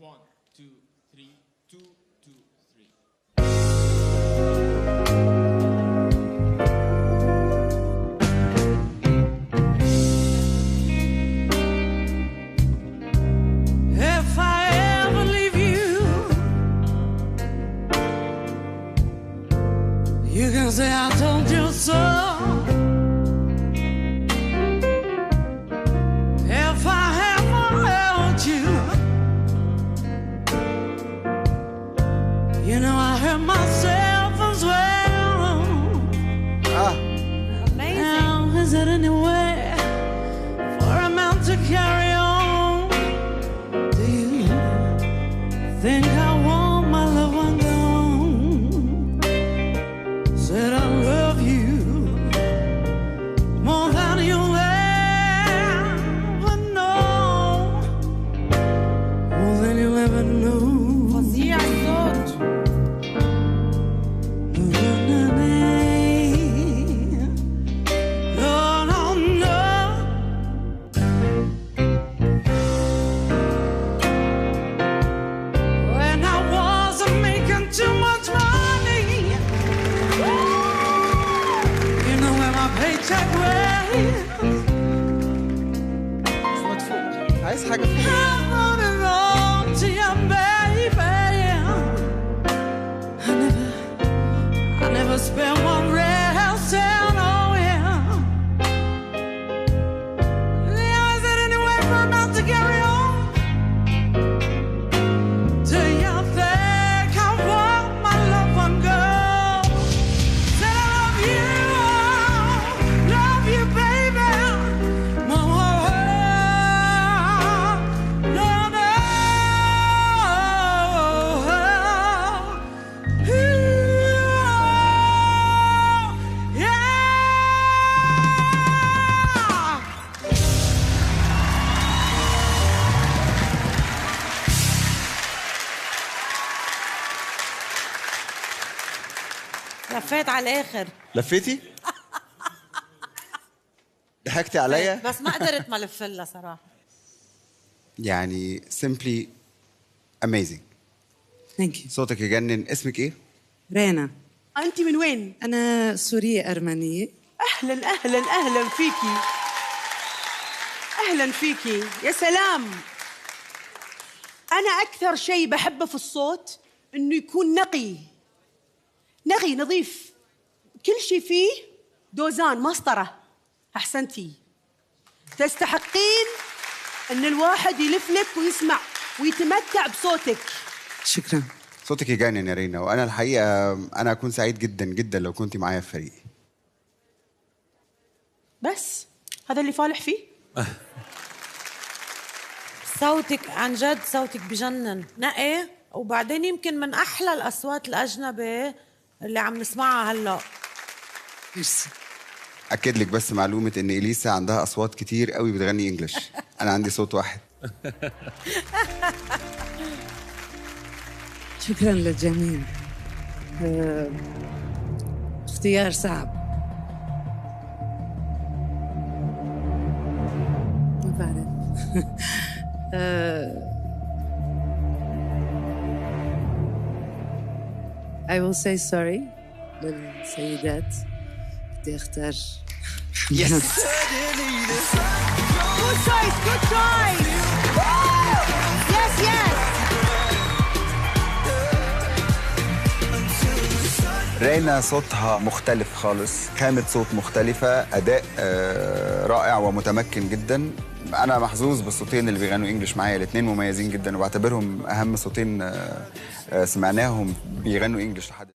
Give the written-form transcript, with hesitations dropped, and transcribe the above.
1 2 3 2 2 3. If I ever leave you, you can say I told you so. If I ever held you, you know I hurt myself as well. Amazing. Now, is it any way for a man to carry on? Do you think I want my loved one gone? Said I love you more than you'll ever know, more than you'll ever know. فظيع الصوت. عايز حاجة فوق. I never spent one red cent on him. Is it any way for a man to carry on? Do you think I want my loved one girl? Said I love you, baby. Mama, no, no. لفيت على الآخر لفيتي؟ ضحكتي عليا؟ بس ما قدرت ما لفلها صراحة. يعني simply amazing. ثانك يو. صوتك يجنن. اسمك ايه؟ رينا. أنت من وين؟ أنا سورية أرمنية. أهلا أهلا أهلا فيكي. أهلا فيكي، يا سلام. أنا أكثر شيء بحبه في الصوت إنه يكون نقي نظيف، كل شيء فيه دوزان مسطرة. أحسنتي، تستحقين إن الواحد يلف لك ويسمع ويتمتع بصوتك. شكرا. صوتك يجنن يا رينا، وانا الحقيقة انا اكون سعيد جدا جدا لو كنتي معايا في فريقي. بس هذا اللي فالح فيه. صوتك عن جد صوتك بجنن، نقي، وبعدين يمكن من أحلى الأصوات الأجنبي اللي عم نسمعها هلأ. ميرسي. اكد لك بس معلومة ان اليسا عندها اصوات كتير قوي بتغني انجلش. انا عندي صوت واحد. شكرا للجميع. اختيار صعب. ما بعرف. I will say sorry للسيدات. بدي اختار. يس. Good choice, good choice. Yes, yes. رينا صوتها مختلف خالص، خامة صوت مختلفة، أداء رائع ومتمكن جدا. أنا محظوظ بالصوتين اللي بيغنوا إنجلش معايا، الاتنين مميزين جدا وبعتبرهم أهم صوتين سمعناهم بيغنوا إنجلش لحد